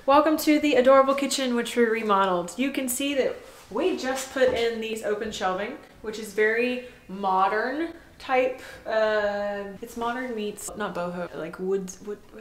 Welcome to the adorable kitchen which we remodeled. You can see that we just put in these open shelving, which is very modern type. It's modern meets, not boho, like what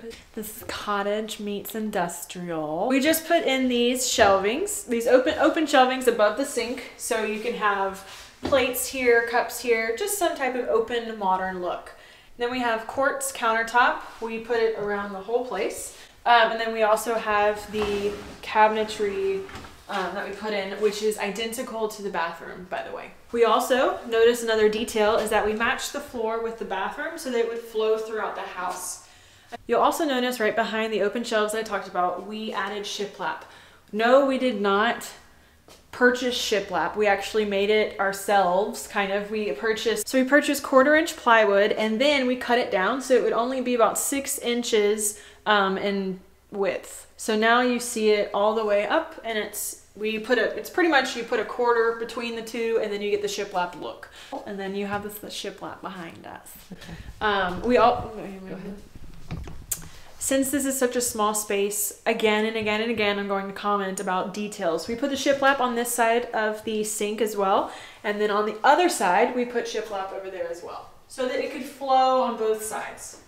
is this? Cottage meets industrial. We just put in these shelvings, these open shelvings above the sink, so you can have plates here, cups here, just some type of open modern look. Then we have quartz countertop. We put it around the whole place. And then we also have the cabinetry that we put in, which is identical to the bathroom, by the way. We also notice another detail is that we matched the floor with the bathroom so that it would flow throughout the house. You'll also notice right behind the open shelves I talked about, we added shiplap. No, we did not purchase shiplap. We actually made it ourselves, kind of. We purchased 1/4-inch plywood, and then we cut it down so it would only be about 6 inches in width. So now you see it all the way up, and it's pretty much you put a quarter between the two, and then you get the shiplap look. And then you have the shiplap behind us. Okay. Since this is such a small space, again and again and again, I'm going to comment about details. We put the shiplap on this side of the sink as well. And then on the other side, we put shiplap over there as well, so that it could flow on both sides.